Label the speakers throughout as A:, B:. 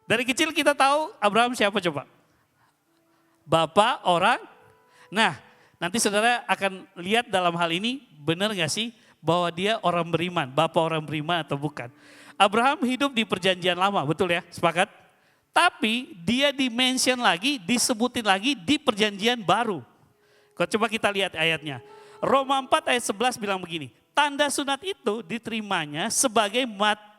A: Dari kecil kita tahu Abraham siapa coba? Bapak orang. Nah, nanti saudara akan lihat dalam hal ini benar gak sih bahwa dia orang beriman, bapak orang beriman atau bukan. Abraham hidup di perjanjian lama, betul ya? Sepakat? Tapi dia dimention lagi, disebutin lagi di perjanjian baru. Coba kita lihat ayatnya. Roma 4 ayat 11 bilang begini, tanda sunat itu diterimanya sebagai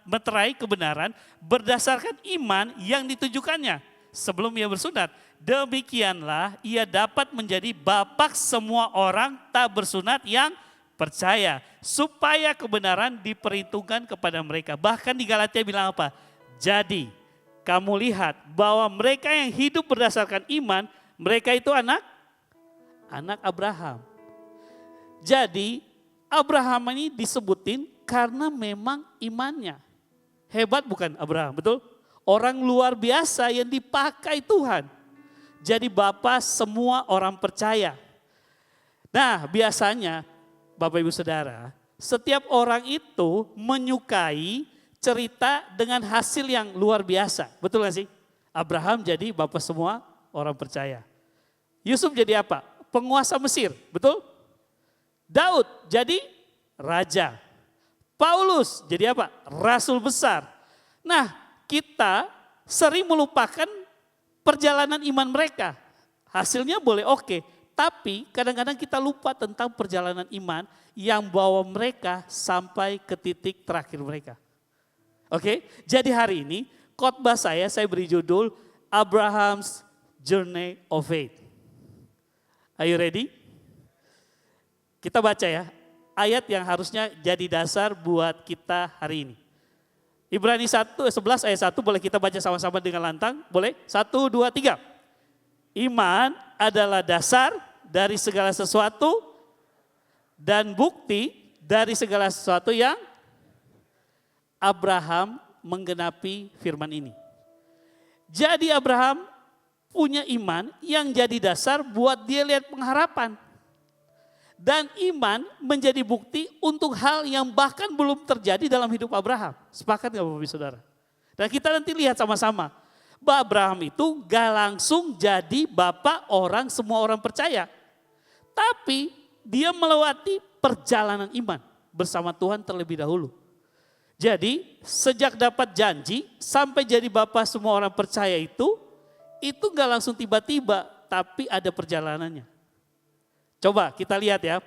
A: meterai kebenaran berdasarkan iman yang ditujukannya sebelum ia bersunat. Demikianlah ia dapat menjadi bapak semua orang tak bersunat yang percaya. Supaya kebenaran diperhitungkan kepada mereka. Bahkan di Galatia bilang apa? Jadi kamu lihat bahwa mereka yang hidup berdasarkan iman, mereka itu anak Abraham. Jadi Abraham ini disebutin karena memang imannya. Hebat bukan Abraham, betul? Orang luar biasa yang dipakai Tuhan. Jadi bapak semua orang percaya. Nah biasanya Bapak Ibu Saudara, setiap orang itu menyukai cerita dengan hasil yang luar biasa. Betul gak sih? Abraham jadi bapak semua orang percaya. Yusuf jadi apa? Penguasa Mesir, betul? Daud jadi raja. Paulus jadi apa? Rasul besar. Nah kita sering melupakan perjalanan iman mereka. Hasilnya boleh oke, tapi kadang-kadang kita lupa tentang perjalanan iman yang bawa mereka sampai ke titik terakhir mereka. Oke, jadi hari ini khotbah saya beri judul Abraham's Journey of Faith. Are you ready? Kita baca ya, ayat yang harusnya jadi dasar buat kita hari ini. Ibrani 11 ayat 1 boleh kita baca sama-sama dengan lantang? Boleh? 1, 2, 3. Iman adalah dasar dari segala sesuatu dan bukti dari segala sesuatu yang Abraham menggenapi firman ini. Jadi Abraham punya iman yang jadi dasar buat dia lihat pengharapan. Dan iman menjadi bukti untuk hal yang bahkan belum terjadi dalam hidup Abraham. Sepakat gak Bapak Ibu Saudara? Dan kita nanti lihat sama-sama. Bahwa Abraham itu gak langsung jadi bapak orang semua orang percaya. Tapi dia melewati perjalanan iman bersama Tuhan terlebih dahulu. Jadi sejak dapat janji sampai jadi bapak semua orang percaya itu gak langsung tiba-tiba tapi ada perjalanannya. Coba kita lihat ya,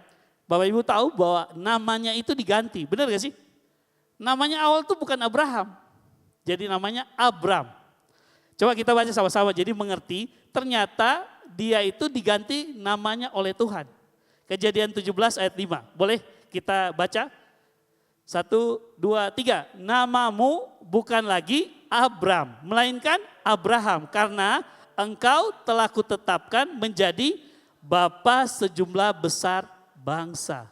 A: Bapak Ibu tahu bahwa namanya itu diganti, benar gak sih? Namanya awal itu bukan Abraham, jadi namanya Abram. Coba kita baca sama-sama, jadi mengerti ternyata dia itu diganti namanya oleh Tuhan. Kejadian 17 ayat 5, boleh kita baca? 1, 2, 3, namamu bukan lagi Abram, melainkan Abraham karena engkau telah kutetapkan menjadi Bapa sejumlah besar bangsa.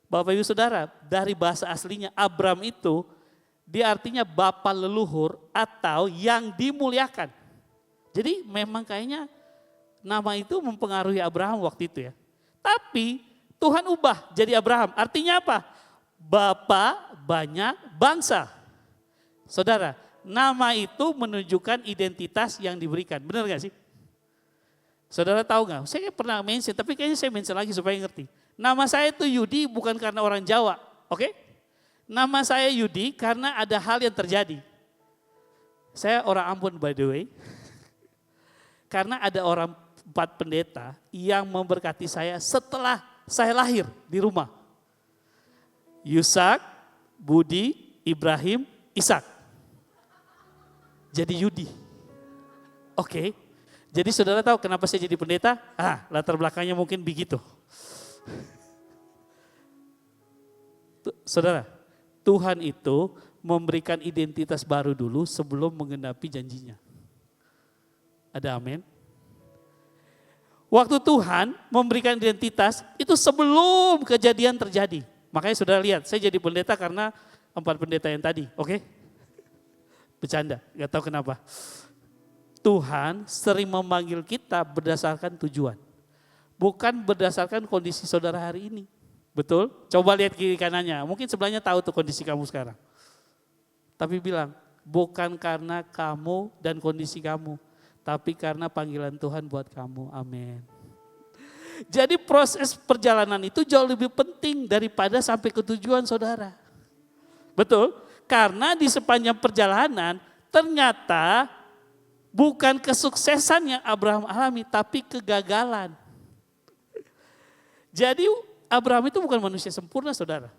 A: Bapak Ibu Saudara, dari bahasa aslinya Abram itu dia artinya bapa leluhur atau yang dimuliakan. Jadi memang kayaknya nama itu mempengaruhi Abraham waktu itu ya. Tapi Tuhan ubah jadi Abraham. Artinya apa? Bapa banyak bangsa. Saudara, nama itu menunjukkan identitas yang diberikan. Benar gak sih? Saudara tahu nggak? Saya pernah mention, tapi kayaknya saya mention lagi supaya ngerti. Nama saya itu Yudi bukan karena orang Jawa, oke? Nama saya Yudi karena ada hal yang terjadi. Saya orang Ambon by the way. Karena ada orang 4 pendeta yang memberkati saya setelah saya lahir di rumah. Yusak, Budi, Ibrahim, Ishak. Jadi Yudi. Oke. Jadi saudara tahu kenapa saya jadi pendeta? Latar belakangnya mungkin begitu. Saudara, Tuhan itu memberikan identitas baru dulu sebelum menggenapi janjinya. Ada amin? Waktu Tuhan memberikan identitas itu sebelum kejadian terjadi. Makanya saudara lihat, saya jadi pendeta karena 4 pendeta yang tadi, oke? Bercanda, gak tahu kenapa. Tuhan sering memanggil kita berdasarkan tujuan. Bukan berdasarkan kondisi saudara hari ini. Betul? Coba lihat kiri kanannya, mungkin sebelahnya tahu tuh kondisi kamu sekarang. Tapi bilang, bukan karena kamu dan kondisi kamu, tapi karena panggilan Tuhan buat kamu. Amin. Jadi proses perjalanan itu jauh lebih penting daripada sampai ke tujuan saudara. Betul? Karena di sepanjang perjalanan ternyata bukan kesuksesan yang Abraham alami, tapi kegagalan. Jadi Abraham itu bukan manusia sempurna saudara.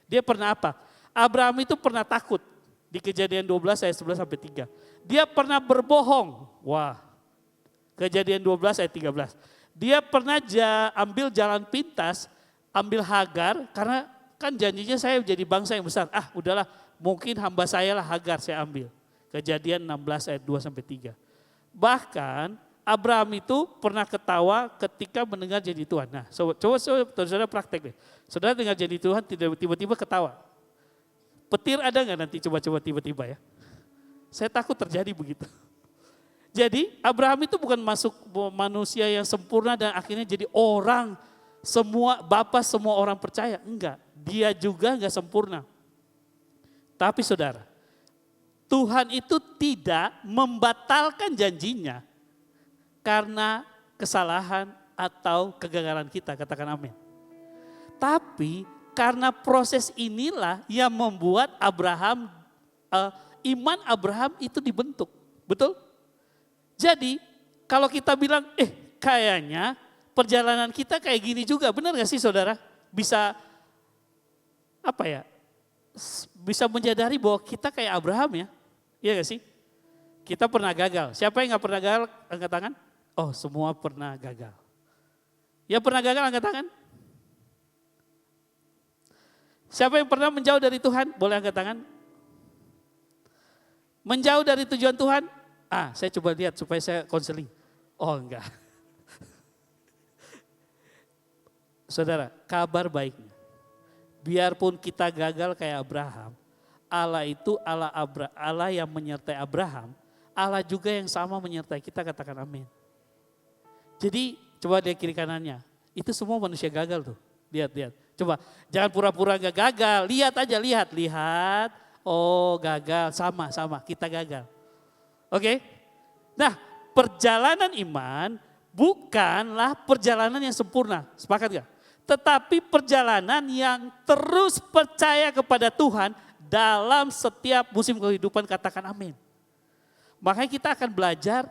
A: Dia pernah apa? Abraham itu pernah takut. Di Kejadian 12 ayat 11 sampai 3. Dia pernah berbohong. Wah. Kejadian 12 ayat 13. Dia pernah ambil jalan pintas, ambil Hagar karena kan janjinya saya jadi bangsa yang besar. Udahlah, mungkin hamba saya lah Hagar saya ambil. Kejadian 16 ayat 2 sampai 3. Bahkan Abraham itu pernah ketawa ketika mendengar janji Tuhan. Nah, coba saudara praktek deh. Saudara dengar janji Tuhan tiba-tiba ketawa. Petir ada nggak nanti coba-coba tiba-tiba ya? Saya takut terjadi begitu. Jadi Abraham itu bukan masuk manusia yang sempurna dan akhirnya jadi orang bapak semua orang percaya. Enggak, dia juga enggak sempurna. Tapi saudara, Tuhan itu tidak membatalkan janjinya karena kesalahan atau kegagalan kita, katakan amin. Tapi karena proses inilah yang membuat iman Abraham itu dibentuk. Betul? Jadi kalau kita bilang, kayaknya perjalanan kita kayak gini juga. Benar gak sih saudara? Bisa bisa menyadari bahwa kita kayak Abraham ya. Iya gak sih? Kita pernah gagal. Siapa yang gak pernah gagal? Angkat tangan. Oh, semua pernah gagal. Ya pernah gagal angkat tangan. Siapa yang pernah menjauh dari Tuhan? Boleh angkat tangan. Menjauh dari tujuan Tuhan? Saya coba lihat supaya saya konseling. Oh enggak. Saudara, kabar baiknya. Biarpun kita gagal kayak Abraham, Allah itu Allah yang menyertai Abraham, Allah juga yang sama menyertai kita, katakan amin. Jadi coba lihat kiri kanannya, itu semua manusia gagal tuh. Lihat. Coba, jangan pura-pura gak gagal, lihat aja, lihat. Oh gagal, sama, kita gagal. Oke? Nah, perjalanan iman bukanlah perjalanan yang sempurna, sepakat gak? Tetapi perjalanan yang terus percaya kepada Tuhan dalam setiap musim kehidupan, katakan amin. Makanya kita akan belajar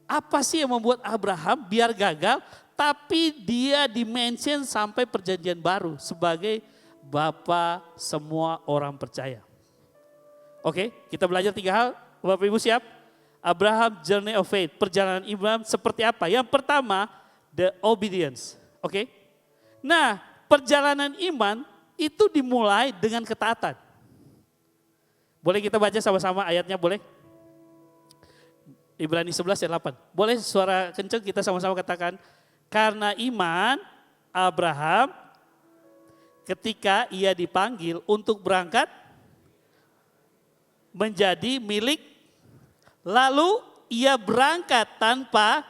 A: apa sih yang membuat Abraham biar gagal, tapi dia dimention sampai perjanjian baru sebagai bapa semua orang percaya. Oke, kita belajar 3 hal. Bapak Ibu siap? Abraham journey of faith, perjalanan Abraham seperti apa? Yang pertama, the obedience. Oke. Nah, perjalanan iman itu dimulai dengan ketaatan. Boleh kita baca sama-sama ayatnya, boleh? Ibrani 11 ayat 8. Boleh suara kencang kita sama-sama katakan. Karena iman Abraham ketika ia dipanggil untuk berangkat menjadi milik, lalu ia berangkat tanpa.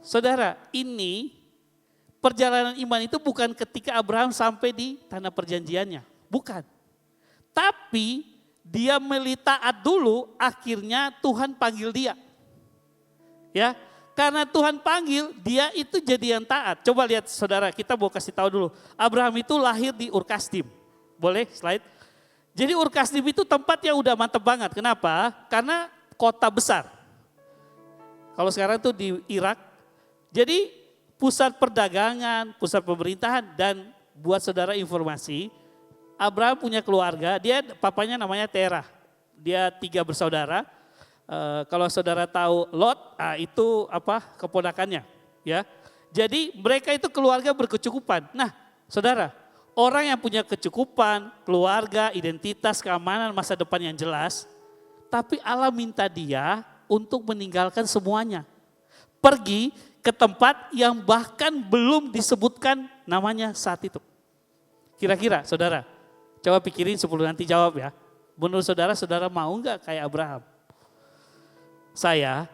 A: Saudara, ini perjalanan iman itu bukan ketika Abraham sampai di tanah perjanjiannya, bukan. Tapi dia taat dulu, akhirnya Tuhan panggil dia. Ya, karena Tuhan panggil, dia itu jadi yang taat. Coba lihat saudara, kita mau kasih tahu dulu. Abraham itu lahir di Ur Kasdim. Boleh slide? Jadi Ur Kasdim itu tempat yang udah mantep banget. Kenapa? Karena kota besar. Kalau sekarang tuh di Irak. Jadi pusat perdagangan, pusat pemerintahan, dan buat saudara informasi, Abraham punya keluarga, papanya namanya Terah. Dia 3 bersaudara. Kalau saudara tahu Lot, itu keponakannya, ya. Jadi mereka itu keluarga berkecukupan. Nah, saudara, orang yang punya kecukupan, keluarga, identitas, keamanan, masa depan yang jelas, tapi Allah minta dia untuk meninggalkan semuanya. Pergi ke tempat yang bahkan belum disebutkan namanya saat itu. Kira-kira, saudara, coba pikirin sebelum nanti jawab ya. Menurut saudara, saudara mau nggak kayak Abraham? Saya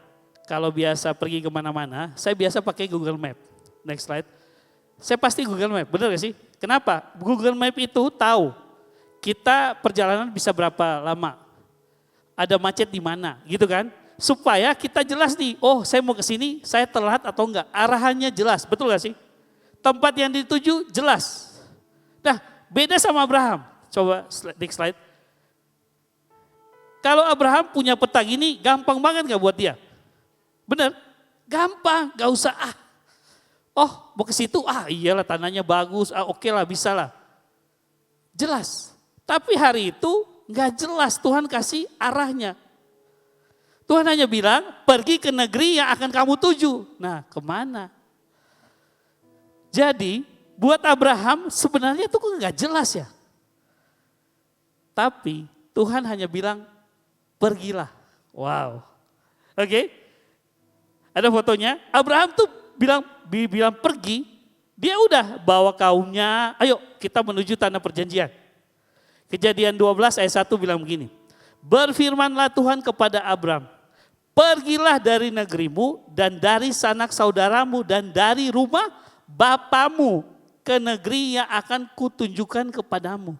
A: kalau biasa pergi kemana-mana, saya biasa pakai Google Map. Next slide. Saya pasti Google Map, benar gak sih? Kenapa? Google Map itu tahu kita perjalanan bisa berapa lama? Ada macet di mana, gitu kan? Supaya kita jelas nih, oh saya mau ke sini, saya telat atau enggak. Arahannya jelas, betul gak sih? Tempat yang dituju jelas. Nah, beda sama Abraham. Coba next slide. Kalau Abraham punya peta gini, gampang banget gak buat dia? Bener? Gampang, gak usah oh mau ke situ, iyalah tanahnya bagus, oke lah bisa lah. Jelas. Tapi hari itu gak jelas Tuhan kasih arahnya. Tuhan hanya bilang pergi ke negeri yang akan kamu tuju. Nah kemana? Jadi buat Abraham sebenarnya itu gak jelas ya. Tapi Tuhan hanya bilang pergilah. Wow. Oke. Ada fotonya. Abraham tuh bilang pergi. Dia udah bawa kaumnya. Ayo kita menuju tanah perjanjian. Kejadian 12 ayat 1 bilang begini. Berfirmanlah Tuhan kepada Abram. Pergilah dari negerimu dan dari sanak saudaramu dan dari rumah bapamu ke negeri yang akan kutunjukkan kepadamu.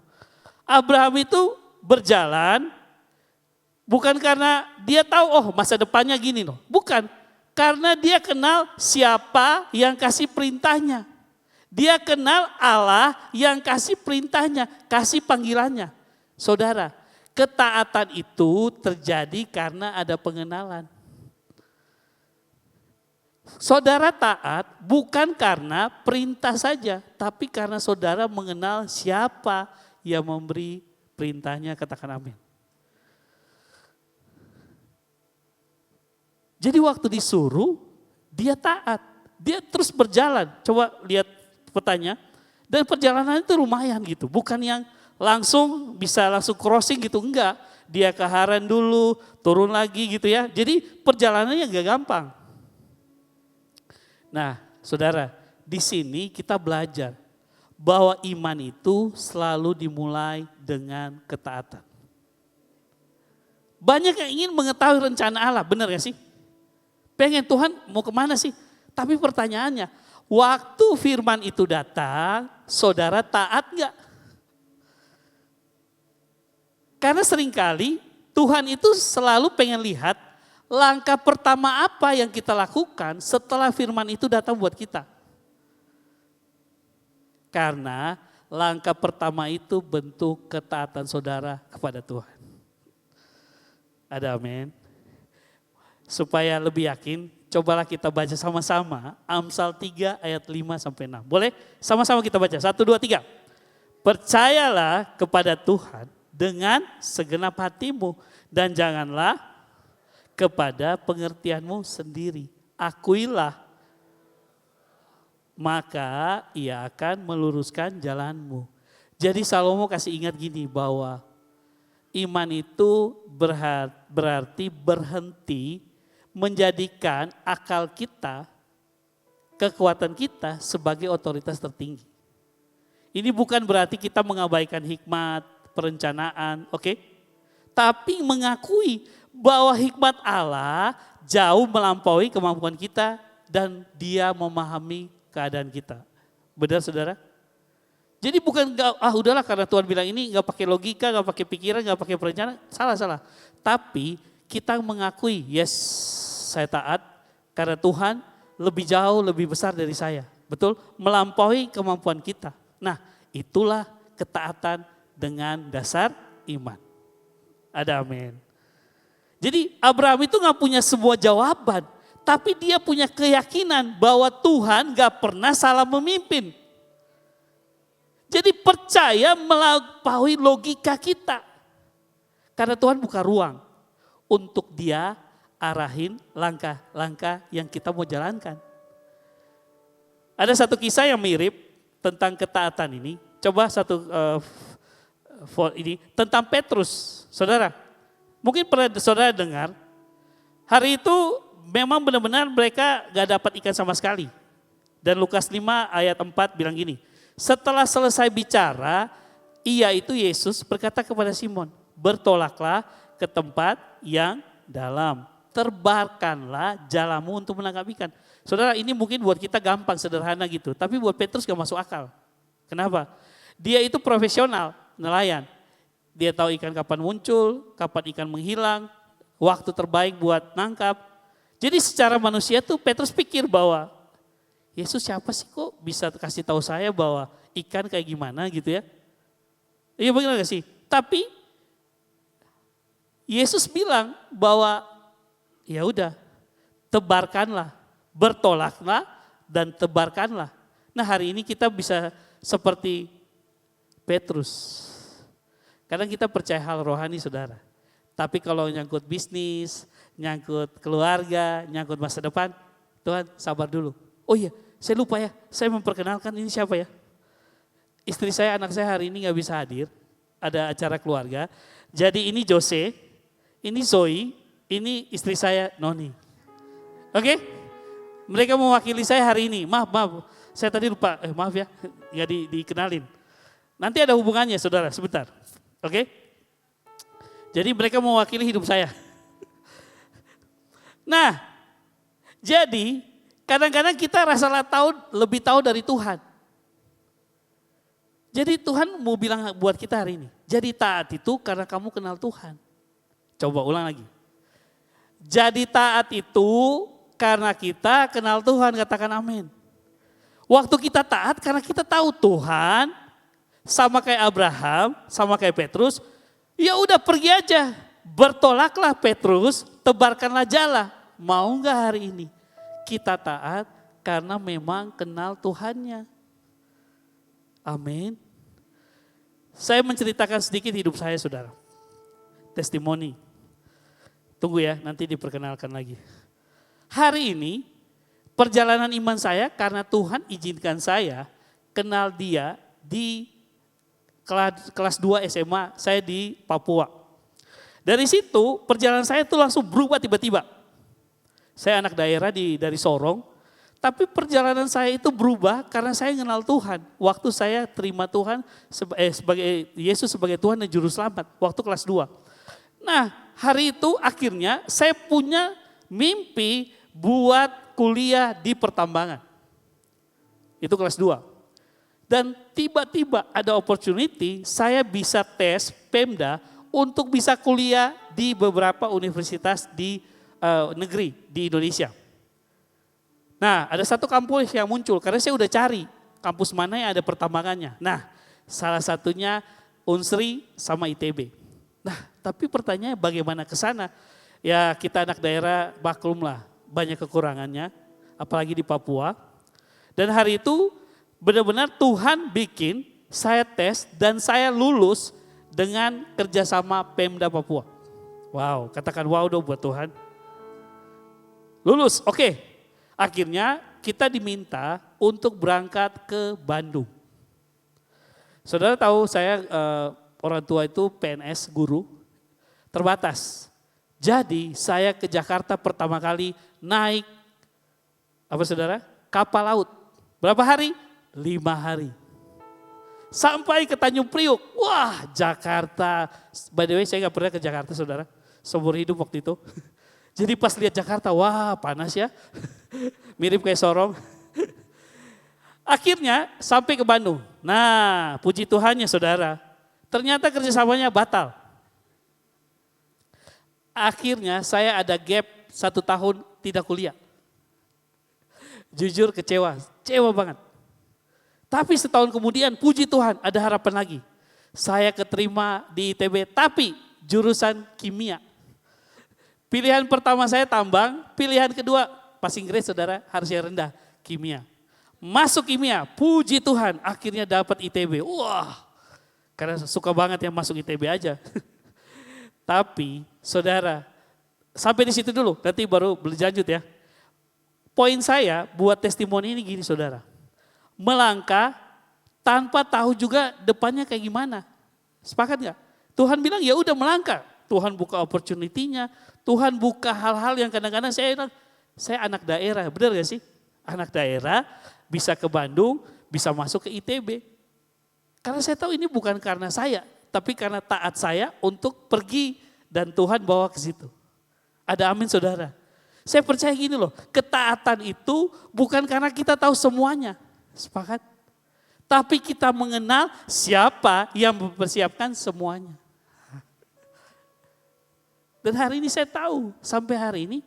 A: Abraham itu berjalan bukan karena dia tahu masa depannya gini loh. Bukan, karena dia kenal siapa yang kasih perintahnya. Dia kenal Allah yang kasih perintahnya, kasih panggilannya. Saudara, ketaatan itu terjadi karena ada pengenalan. Saudara taat bukan karena perintah saja, tapi karena saudara mengenal siapa yang memberi perintahnya, katakan amin. Jadi waktu disuruh, dia taat, dia terus berjalan. Coba lihat petanya, dan perjalanan itu lumayan gitu, bukan yang bisa langsung crossing gitu, enggak. Dia ke Haran dulu, turun lagi gitu ya, jadi perjalanannya enggak gampang. Nah saudara, di sini kita belajar bahwa iman itu selalu dimulai dengan ketaatan. Banyak yang ingin mengetahui rencana Allah, benar gak sih? Pengen Tuhan mau kemana sih? Tapi pertanyaannya, waktu firman itu datang, saudara taat gak? Karena seringkali Tuhan itu selalu pengen lihat langkah pertama apa yang kita lakukan setelah firman itu datang buat kita. Karena langkah pertama itu bentuk ketaatan saudara kepada Tuhan. Ada amin. Supaya lebih yakin, cobalah kita baca sama-sama Amsal 3 ayat 5-6. Boleh? Sama-sama kita baca. 1, 2, 3. Percayalah kepada Tuhan dengan segenap hatimu dan janganlah kepada pengertianmu sendiri. Akuilah, maka ia akan meluruskan jalanmu. Jadi Salomo kasih ingat gini bahwa iman itu berarti berhenti menjadikan akal kita, kekuatan kita sebagai otoritas tertinggi. Ini bukan berarti kita mengabaikan hikmat, perencanaan, oke? Tapi mengakui bahwa hikmat Allah jauh melampaui kemampuan kita dan Dia memahami keadaan kita. Benar saudara? Jadi bukan udahlah karena Tuhan bilang ini gak pakai logika, gak pakai pikiran, gak pakai perencanaan, salah. Tapi kita mengakui, yes saya taat karena Tuhan lebih jauh, lebih besar dari saya. Betul? Melampaui kemampuan kita. Nah itulah ketaatan dengan dasar iman. Ada amin. Jadi Abraham itu gak punya sebuah jawaban, tapi dia punya keyakinan bahwa Tuhan gak pernah salah memimpin. Jadi percaya melampaui logika kita. Karena Tuhan buka ruang untuk dia arahin langkah-langkah yang kita mau jalankan. Ada satu kisah yang mirip tentang ketaatan ini. Coba ini tentang Petrus, saudara. Mungkin pernah saudara dengar, hari itu memang benar-benar mereka gak dapat ikan sama sekali. Dan Lukas 5 ayat 4 bilang gini, setelah selesai bicara, ia itu Yesus berkata kepada Simon, bertolaklah ke tempat yang dalam, terbarkanlah jalamu untuk menangkap ikan. Saudara, ini mungkin buat kita gampang, sederhana gitu, tapi buat Petrus gak masuk akal. Kenapa? Dia itu profesional, nelayan. Dia tahu ikan kapan muncul, kapan ikan menghilang, waktu terbaik buat nangkap. Jadi secara manusia tuh Petrus pikir bahwa Yesus siapa sih kok bisa kasih tahu saya bahwa ikan kayak gimana gitu ya. Iya benar gak sih? Tapi Yesus bilang bahwa ya udah tebarkanlah, bertolaklah dan tebarkanlah. Nah hari ini kita bisa seperti Petrus. Kadang kita percaya hal rohani saudara. Tapi kalau nyangkut bisnis, nyangkut keluarga, nyangkut masa depan, Tuhan sabar dulu. Oh iya, saya lupa ya, saya memperkenalkan ini siapa ya. Istri saya, anak saya hari ini gak bisa hadir, ada acara keluarga. Jadi ini Jose, ini Zoe, ini istri saya Noni. Oke? Mereka mewakili saya hari ini, maaf, saya tadi lupa, maaf ya, gak dikenalin. Nanti ada hubungannya saudara, sebentar. Oke? Jadi mereka mewakili hidup saya. Nah, jadi kadang-kadang kita rasa lebih tahu dari Tuhan. Jadi Tuhan mau bilang buat kita hari ini, jadi taat itu karena kamu kenal Tuhan. Coba ulang lagi. Jadi taat itu karena kita kenal Tuhan, katakan amin. Waktu kita taat karena kita tahu Tuhan, sama kayak Abraham, sama kayak Petrus, ya udah pergi aja. Bertolaklah Petrus, tebarkanlah jala. Mau gak hari ini? Kita taat karena memang kenal Tuhannya. Amin. Saya menceritakan sedikit hidup saya saudara. Testimoni. Tunggu ya, nanti diperkenalkan lagi. Hari ini perjalanan iman saya karena Tuhan izinkan saya kenal dia di kelas 2 SMA, saya di Papua. Dari situ perjalanan saya itu langsung berubah tiba-tiba. Saya anak daerah dari Sorong, tapi perjalanan saya itu berubah karena saya kenal Tuhan. Waktu saya terima Tuhan sebagai Yesus sebagai Tuhan dan Juru Selamat, waktu kelas 2. Nah hari itu akhirnya saya punya mimpi buat kuliah di pertambangan. Itu kelas 2. Dan tiba-tiba ada opportunity saya bisa tes Pemda untuk bisa kuliah di beberapa universitas di negeri di Indonesia. Nah ada satu kampus yang muncul karena saya udah cari kampus mana yang ada pertambangannya. Nah salah satunya Unsri sama ITB. Nah tapi pertanyaannya bagaimana ke sana? Ya kita anak daerah maklumlah banyak kekurangannya apalagi di Papua. Dan hari itu benar-benar Tuhan bikin saya tes dan saya lulus dengan kerjasama Pemda Papua. Wow, katakan wow dong buat Tuhan. Lulus, oke. Akhirnya kita diminta untuk berangkat ke Bandung. Saudara tahu saya orang tua itu PNS guru terbatas. Jadi saya ke Jakarta pertama kali naik apa saudara? Kapal laut. Berapa hari? 5 hari. Sampai ke Tanjung Priuk. Wah Jakarta. By the way saya gak pernah ke Jakarta saudara. Seumur hidup waktu itu. Jadi pas lihat Jakarta, wah panas ya. Mirip kayak Sorong. Akhirnya sampai ke Bandung. Nah puji Tuhannya saudara. Ternyata kerjasamanya batal. Akhirnya saya ada gap 1 tahun tidak kuliah. Jujur kecewa banget. Tapi setahun kemudian puji Tuhan ada harapan lagi. Saya keterima di ITB tapi jurusan kimia. Pilihan pertama saya tambang, pilihan kedua passing grade saudara harusnya rendah, kimia. Masuk kimia, puji Tuhan akhirnya dapat ITB. Wah, karena suka banget yang masuk ITB aja. Tapi saudara, sampai di situ dulu, nanti baru berlanjut ya. Poin saya buat testimoni ini gini saudara. Melangkah tanpa tahu juga depannya kayak gimana. Sepakat gak? Tuhan bilang ya udah melangkah. Tuhan buka opportunity-nya. Tuhan buka hal-hal yang kadang-kadang saya anak daerah. Benar gak sih? Anak daerah bisa ke Bandung, bisa masuk ke ITB. Karena saya tahu ini bukan karena saya. Tapi karena taat saya untuk pergi dan Tuhan bawa ke situ. Ada amin saudara. Saya percaya gini loh, ketaatan itu bukan karena kita tahu semuanya. Sepakat? Tapi kita mengenal siapa yang mempersiapkan semuanya. Dan hari ini saya tahu, sampai hari ini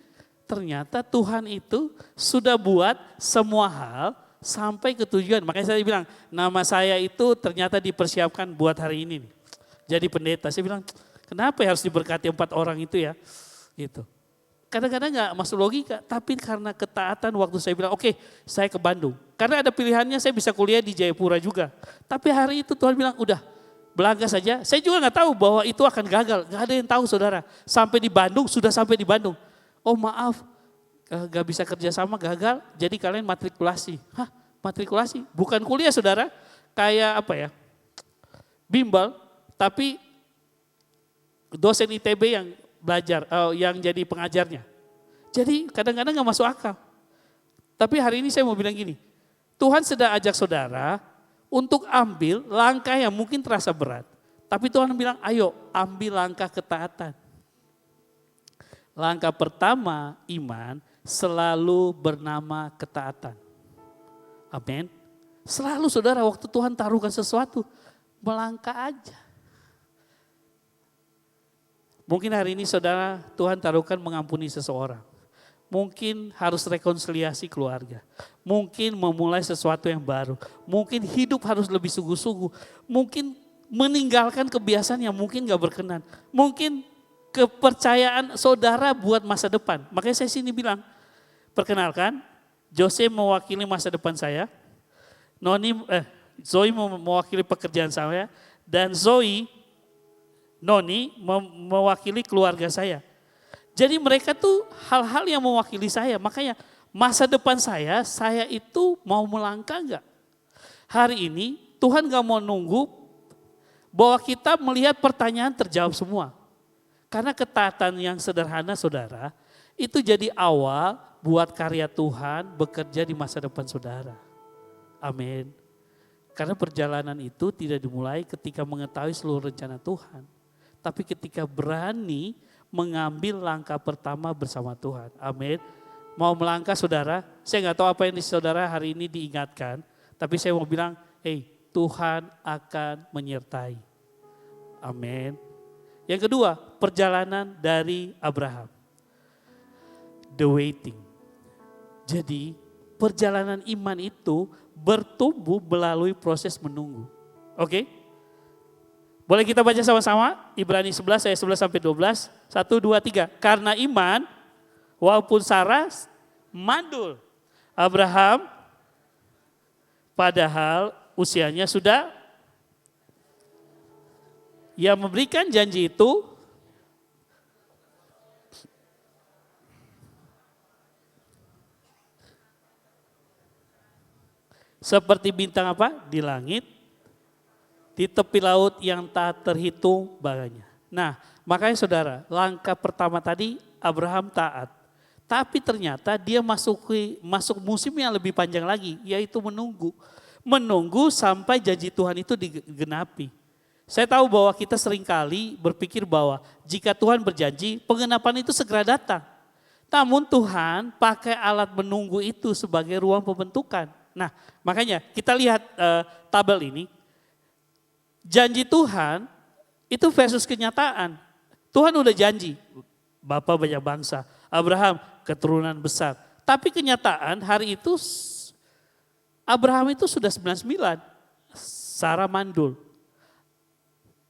A: ternyata Tuhan itu sudah buat semua hal sampai ke tujuan. Makanya saya bilang, nama saya itu ternyata dipersiapkan buat hari ini nih. Jadi pendeta. Saya bilang, kenapa harus diberkati 4 orang itu ya? Gitu. Kadang-kadang gak masuk logika, tapi karena ketaatan waktu saya bilang, oke, saya ke Bandung. Karena ada pilihannya saya bisa kuliah di Jayapura juga. Tapi hari itu Tuhan bilang, udah Belaga saja. Saya juga gak tahu bahwa itu akan gagal. Gak ada yang tahu saudara. Sampai di Bandung, sudah sampai di Bandung. Oh maaf, gak bisa kerjasama, gagal, jadi kalian matrikulasi. Hah, matrikulasi? Bukan kuliah saudara, kayak apa ya, bimbel, tapi dosen ITB yang belajar, yang jadi pengajarnya. Jadi kadang-kadang gak masuk akal. Tapi hari ini saya mau bilang gini, Tuhan sedang ajak saudara untuk ambil langkah yang mungkin terasa berat. Tapi Tuhan bilang, ayo ambil langkah ketaatan. Langkah pertama iman selalu bernama ketaatan. Amin. Selalu saudara waktu Tuhan taruhkan sesuatu, melangkah aja. Mungkin hari ini saudara Tuhan taruhkan mengampuni seseorang. Mungkin harus rekonsiliasi keluarga. Mungkin memulai sesuatu yang baru. Mungkin hidup harus lebih sungguh-sungguh. Mungkin meninggalkan kebiasaan yang mungkin gak berkenan. Mungkin kepercayaan saudara buat masa depan. Makanya saya sini bilang, perkenalkan, Jose mewakili masa depan saya. Zoe mewakili pekerjaan saya. Dan Noni mewakili keluarga saya. Jadi mereka tuh hal-hal yang mewakili saya. Makanya masa depan saya itu mau melangkah enggak? Hari ini Tuhan gak mau nunggu bahwa kita melihat pertanyaan terjawab semua. Karena ketaatan yang sederhana saudara, itu jadi awal buat karya Tuhan bekerja di masa depan saudara. Amin. Karena perjalanan itu tidak dimulai ketika mengetahui seluruh rencana Tuhan. Tapi ketika berani mengambil langkah pertama bersama Tuhan. Amin. Mau melangkah saudara, saya gak tahu apa yang saudara hari ini diingatkan. Tapi saya mau bilang, Tuhan akan menyertai. Amin. Yang kedua, perjalanan dari Abraham. The waiting. Jadi perjalanan iman itu bertumbuh melalui proses menunggu. Oke? Boleh kita baca sama-sama? Ibrani 11 ayat 11 sampai 12. 1, 2, 3. Karena iman, walaupun Sarah mandul, Abraham padahal usianya sudah, yang memberikan janji itu seperti bintang apa? Di langit, di tepi laut yang tak terhitung baganya. Nah, makanya saudara, langkah pertama tadi Abraham taat. Tapi ternyata dia masuk musim yang lebih panjang lagi, yaitu menunggu. Menunggu sampai janji Tuhan itu digenapi. Saya tahu bahwa kita seringkali berpikir bahwa jika Tuhan berjanji, penggenapan itu segera datang. Namun Tuhan pakai alat menunggu itu sebagai ruang pembentukan. Nah, makanya kita lihat tabel ini. Janji Tuhan itu versus kenyataan. Tuhan udah janji, Bapa banyak bangsa, Abraham keturunan besar. Tapi kenyataan hari itu Abraham itu sudah 99, Sarah mandul.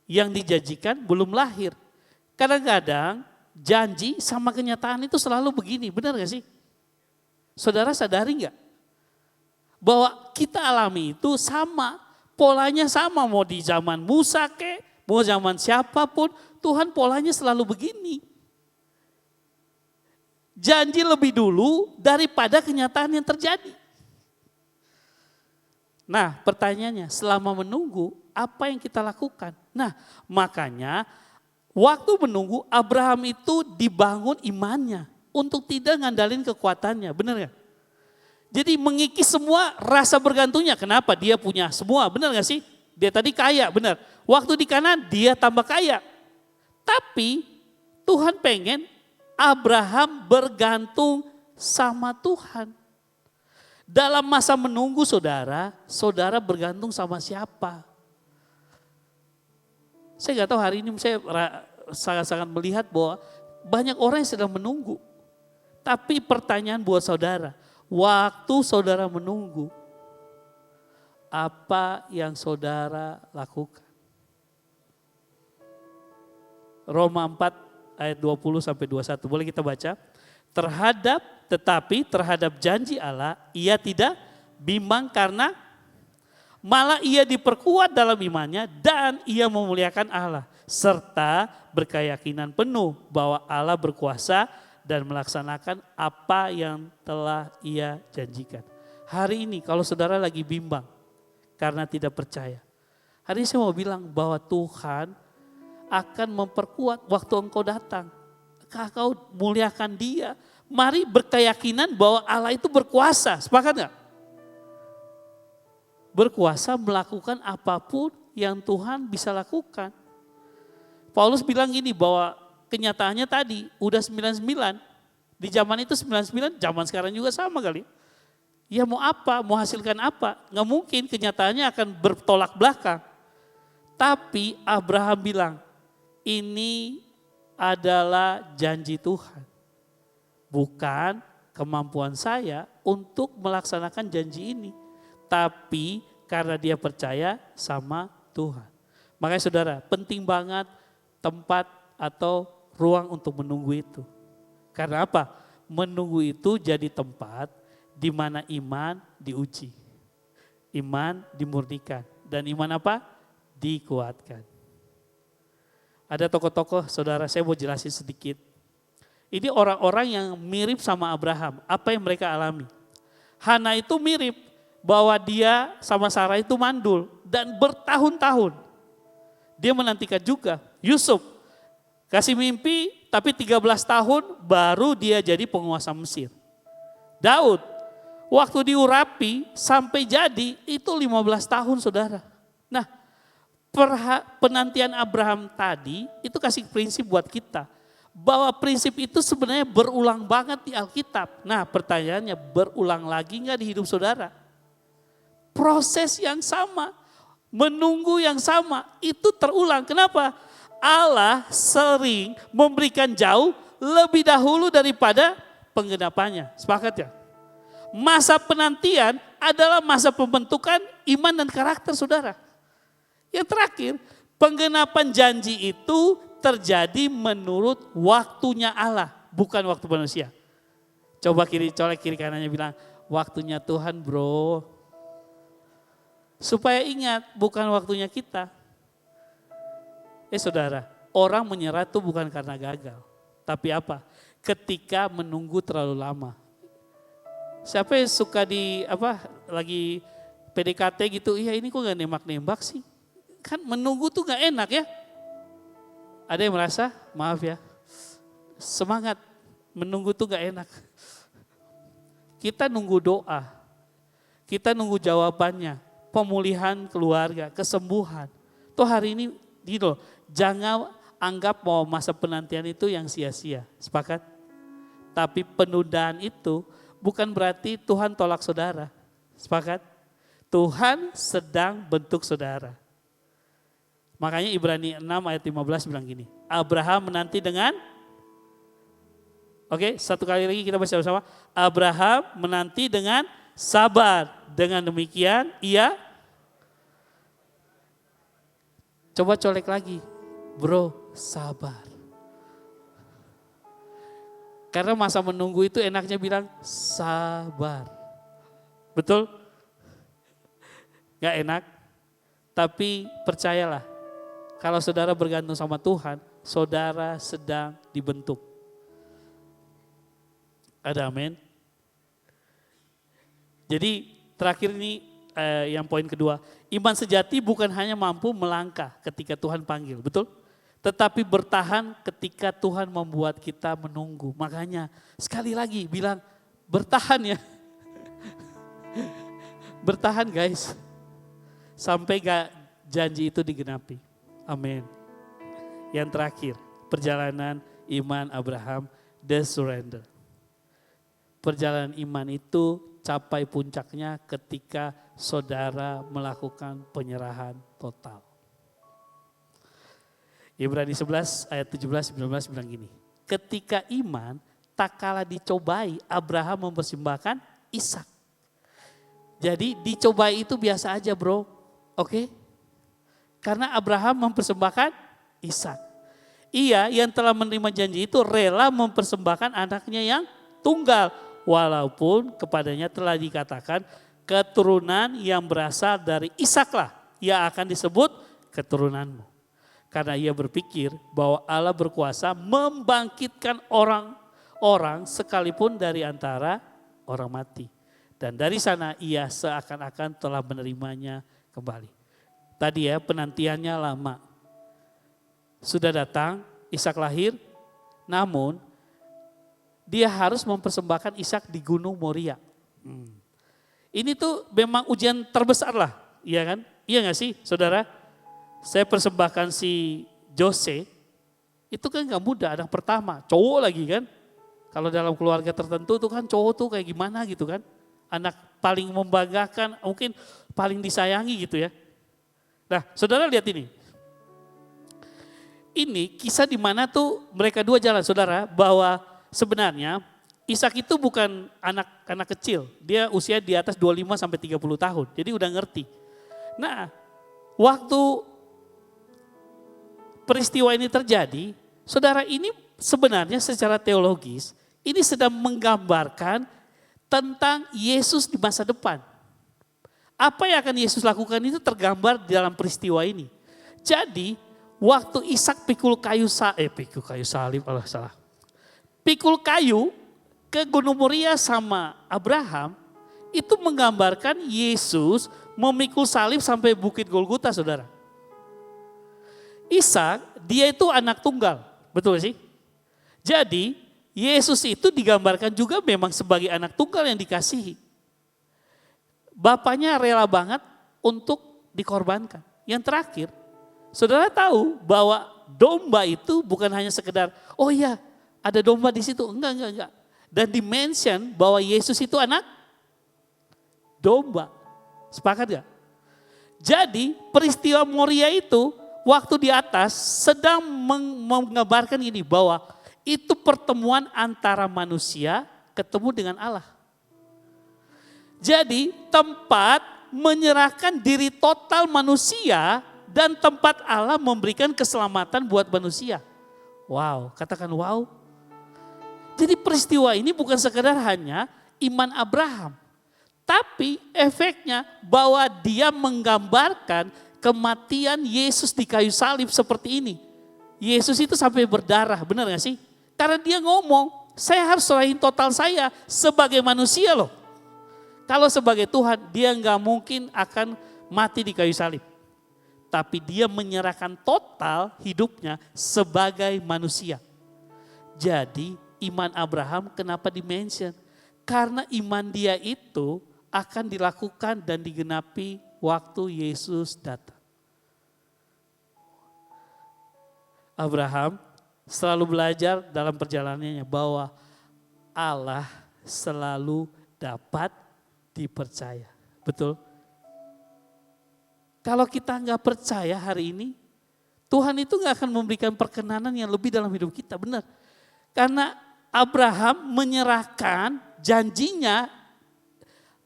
A: Yang dijanjikan belum lahir. Kadang-kadang janji sama kenyataan itu selalu begini, benar gak sih? Saudara sadari gak? Bahwa kita alami itu sama. Polanya sama, mau di zaman Musa mau zaman siapapun, Tuhan polanya selalu begini. Janji lebih dulu daripada kenyataan yang terjadi. Nah pertanyaannya, selama menunggu apa yang kita lakukan? Nah makanya waktu menunggu Abraham itu dibangun imannya untuk tidak ngandalin kekuatannya, benar gak? Jadi mengikis semua rasa bergantungnya. Kenapa? Dia punya semua, benar gak sih? Dia tadi kaya, benar. Waktu di Kanan dia tambah kaya. Tapi Tuhan pengen Abraham bergantung sama Tuhan. Dalam masa menunggu saudara bergantung sama siapa? Saya gak tahu hari ini saya sangat-sangat melihat bahwa banyak orang yang sedang menunggu. Tapi pertanyaan buat saudara, waktu saudara menunggu, apa yang saudara lakukan? Roma 4 ayat 20 sampai 21, boleh kita baca? Tetapi terhadap janji Allah, ia tidak bimbang karena malah ia diperkuat dalam imannya dan ia memuliakan Allah. Serta berkeyakinan penuh bahwa Allah berkuasa dan melaksanakan apa yang telah ia janjikan. Hari ini kalau saudara lagi bimbang karena tidak percaya. Hari ini saya mau bilang bahwa Tuhan akan memperkuat waktu engkau datang. Kau muliakan Dia. Mari berkeyakinan bahwa Allah itu berkuasa. Sepakat gak? Berkuasa melakukan apapun yang Tuhan bisa lakukan. Paulus bilang gini bahwa kenyataannya tadi udah 99. Di zaman itu 99, zaman sekarang juga sama kali. Ya mau apa, mau hasilkan apa? Gak mungkin, kenyataannya akan bertolak belakang. Tapi Abraham bilang, ini adalah janji Tuhan. Bukan kemampuan saya untuk melaksanakan janji ini. Tapi karena dia percaya sama Tuhan. Makanya saudara, penting banget tempat atau ruang untuk menunggu itu. Karena apa? Menunggu itu jadi tempat di mana iman diuji. Iman dimurnikan. Dan iman apa? Dikuatkan. Ada tokoh-tokoh, saudara, saya mau jelasin sedikit. Ini orang-orang yang mirip sama Abraham. Apa yang mereka alami? Hana itu mirip bahwa dia sama Sarah itu mandul. Dan bertahun-tahun. Dia menantikan juga. Yusuf kasih mimpi, tapi 13 tahun baru dia jadi penguasa Mesir. Daud, waktu diurapi sampai jadi itu 15 tahun saudara. Nah, penantian Abraham tadi itu kasih prinsip buat kita. Bahwa prinsip itu sebenarnya berulang banget di Alkitab. Nah pertanyaannya, berulang lagi enggak di hidup saudara? Proses yang sama, menunggu yang sama, itu terulang. Kenapa? Allah sering memberikan jauh lebih dahulu daripada penggenapannya. Sepakat ya? Masa penantian adalah masa pembentukan iman dan karakter saudara. Yang terakhir, penggenapan janji itu terjadi menurut waktunya Allah, bukan waktu manusia. Coba colek kiri kanannya bilang, waktunya Tuhan bro. Supaya ingat, bukan waktunya kita. Saudara, orang menyerah itu bukan karena gagal. Tapi apa? Ketika menunggu terlalu lama. Siapa yang suka lagi PDKT gitu, iya ini kok gak nembak-nembak sih? Kan menunggu tuh gak enak ya. Ada yang merasa, maaf ya, semangat menunggu tuh gak enak. Kita nunggu doa, kita nunggu jawabannya, pemulihan keluarga, kesembuhan. Tuh hari ini gitu, jangan anggap bahwa masa penantian itu yang sia-sia, sepakat? Tapi penundaan itu bukan berarti Tuhan tolak saudara, sepakat? Tuhan sedang bentuk saudara. Makanya Ibrani 6 ayat 15 bilang gini, Abraham menanti dengan, oke, satu kali lagi kita baca bersama, Abraham menanti dengan sabar. Dengan demikian ia, coba colek lagi, bro, sabar. Karena masa menunggu itu enaknya bilang sabar. Betul? Gak enak, tapi percayalah. Kalau saudara bergantung sama Tuhan, saudara sedang dibentuk. Ada amin. Jadi terakhir ini yang poin kedua. Iman sejati bukan hanya mampu melangkah ketika Tuhan panggil, betul? Tetapi bertahan ketika Tuhan membuat kita menunggu. Makanya sekali lagi bilang bertahan ya. Bertahan guys. Sampai janji itu digenapi. Amin. Yang terakhir, perjalanan iman Abraham, the surrender. Perjalanan iman itu capai puncaknya ketika saudara melakukan penyerahan total. Ibrani 11 ayat 17-19 bilang gini, ketika iman tak kalah dicobai, Abraham mempersembahkan Ishak. Jadi dicobai itu biasa aja bro, oke? Karena Abraham mempersembahkan Ishak. Ia yang telah menerima janji itu rela mempersembahkan anaknya yang tunggal. Walaupun kepadanya telah dikatakan keturunan yang berasal dari Ishaklah yang akan disebut keturunanmu. Karena ia berpikir bahwa Allah berkuasa membangkitkan orang sekalipun dari antara orang mati. Dan dari sana ia seakan-akan telah menerimanya kembali. Tadi ya penantiannya lama. Sudah datang, Ishak lahir, namun dia harus mempersembahkan Ishak di Gunung Moria. Ini tuh memang ujian terbesar lah, iya kan? Iya gak sih saudara? Saya persembahkan si Jose, itu kan gak mudah, anak pertama, cowok lagi kan? Kalau dalam keluarga tertentu tuh kan cowok tuh kayak gimana gitu kan? Anak paling membanggakan, mungkin paling disayangi gitu ya. Nah saudara lihat ini. Ini kisah di mana tuh mereka dua jalan saudara, bahwa sebenarnya Ishak itu bukan anak kecil. Dia usia di atas 25 sampai 30 tahun. Jadi udah ngerti. Nah, waktu peristiwa ini terjadi, saudara ini sebenarnya secara teologis ini sedang menggambarkan tentang Yesus di masa depan. Apa yang akan Yesus lakukan itu tergambar di dalam peristiwa ini. Jadi, waktu Ishak pikul kayu ke Gunung Moria sama Abraham, itu menggambarkan Yesus memikul salib sampai Bukit Golgota saudara. Ishak dia itu anak tunggal, betul sih? Jadi Yesus itu digambarkan juga memang sebagai anak tunggal yang dikasihi. Bapaknya rela banget untuk dikorbankan. Yang terakhir, saudara tahu bahwa domba itu bukan hanya sekedar, oh iya ada domba di situ, enggak. Dan di-mention bahwa Yesus itu anak domba. Sepakat gak? Jadi peristiwa Moria itu waktu di atas sedang mengabarkan ini bahwa itu pertemuan antara manusia ketemu dengan Allah. Jadi tempat menyerahkan diri total manusia dan tempat Allah memberikan keselamatan buat manusia. Wow, katakan wow. Jadi peristiwa ini bukan sekedar hanya iman Abraham. Tapi efeknya bahwa dia menggambarkan kematian Yesus di kayu salib seperti ini. Yesus itu sampai berdarah, benar gak sih? Karena dia ngomong, saya harus serahin total saya sebagai manusia loh. Kalau sebagai Tuhan, dia gak mungkin akan mati di kayu salib. Tapi dia menyerahkan total hidupnya sebagai manusia. Jadi iman Abraham kenapa di-mention? Karena iman dia itu akan dilakukan dan digenapi waktu Yesus datang. Abraham selalu belajar dalam perjalanannya bahwa Allah selalu dapat dipercaya. Betul? Kalau kita nggak percaya hari ini, Tuhan itu nggak akan memberikan perkenanan yang lebih dalam hidup kita, benar? Karena Abraham menyerahkan janjinya,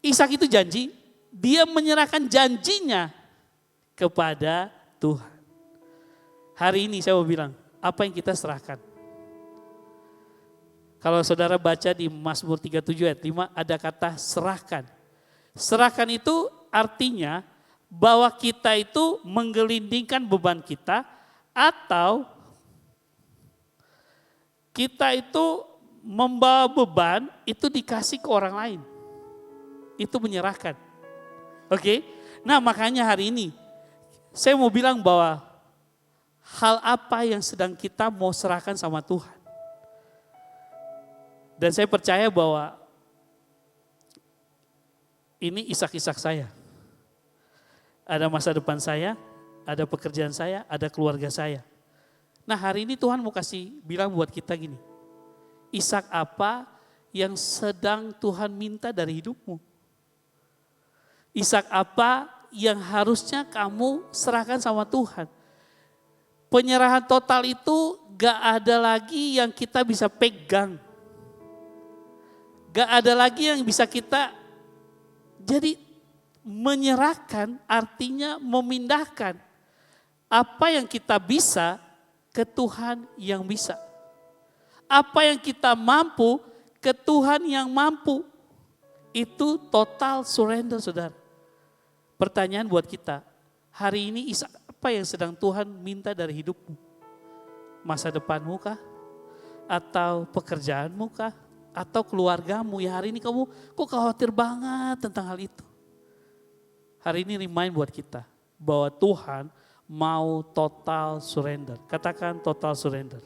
A: Ishak itu janji, dia menyerahkan janjinya kepada Tuhan. Hari ini saya mau bilang, apa yang kita serahkan? Kalau saudara baca di Mazmur 37 ayat 5 ada kata serahkan. Serahkan itu artinya bahwa kita itu menggelindingkan beban kita atau kita itu membawa beban itu dikasih ke orang lain. Itu menyerahkan. Oke? Nah makanya hari ini saya mau bilang bahwa hal apa yang sedang kita mau serahkan sama Tuhan. Dan saya percaya bahwa ini isak-isak saya. Ada masa depan saya, ada pekerjaan saya, ada keluarga saya. Nah hari ini Tuhan mau kasih bilang buat kita gini. Ishak apa yang sedang Tuhan minta dari hidupmu? Ishak apa yang harusnya kamu serahkan sama Tuhan? Penyerahan total itu gak ada lagi yang kita bisa pegang. Gak ada lagi yang bisa kita, jadi menyerahkan artinya memindahkan apa yang kita bisa ke Tuhan yang bisa. Apa yang kita mampu ke Tuhan yang mampu. Itu total surrender, saudara. Pertanyaan buat kita, hari ini apa yang sedang Tuhan minta dari hidupmu? Masa depanmu kah? Atau pekerjaanmu kah? Atau keluargamu? Ya hari ini kamu kok khawatir banget tentang hal itu. Hari ini remind buat kita bahwa Tuhan mau total surrender. Katakan total surrender.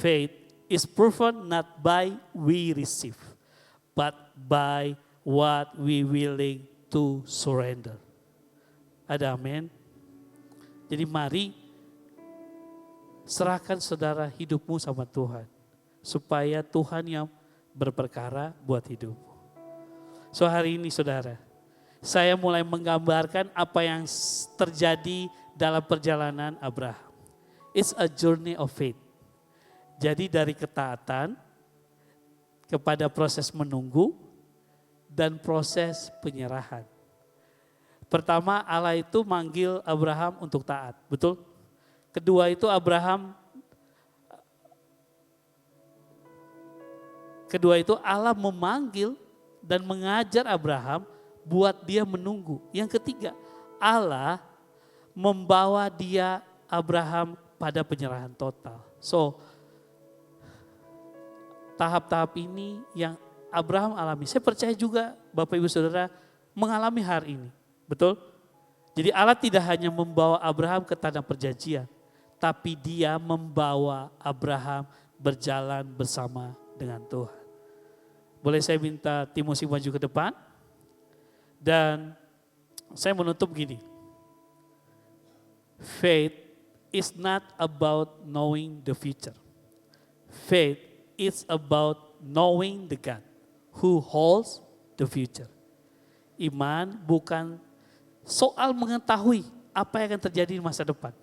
A: Faith is proven not by we receive, but by what we willing to surrender. Ada amin? Jadi mari serahkan saudara hidupmu sama Tuhan. Supaya Tuhan yang berperkara buat hidupmu. So hari ini saudara, saya mulai menggambarkan apa yang terjadi dalam perjalanan Abraham. It's a journey of faith. Jadi dari ketaatan kepada proses menunggu dan proses penyerahan. Pertama, Allah itu manggil Abraham untuk taat, betul? Kedua itu Allah memanggil dan mengajar Abraham buat dia menunggu. Yang ketiga, Allah membawa Abraham pada penyerahan total. So, tahap-tahap ini yang Abraham alami. Saya percaya juga Bapak Ibu Saudara mengalami hari ini. Betul? Jadi Allah tidak hanya membawa Abraham ke tanah perjanjian, tapi dia membawa Abraham berjalan bersama dengan Tuhan. Boleh saya minta Timotius maju ke depan? Dan saya menutup gini. Faith is not about knowing the future. Faith is about knowing the God who holds the future. Iman bukan soal mengetahui apa yang akan terjadi di masa depan.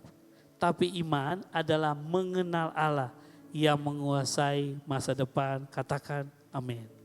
A: Tapi iman adalah mengenal Allah yang menguasai masa depan. Katakan amin.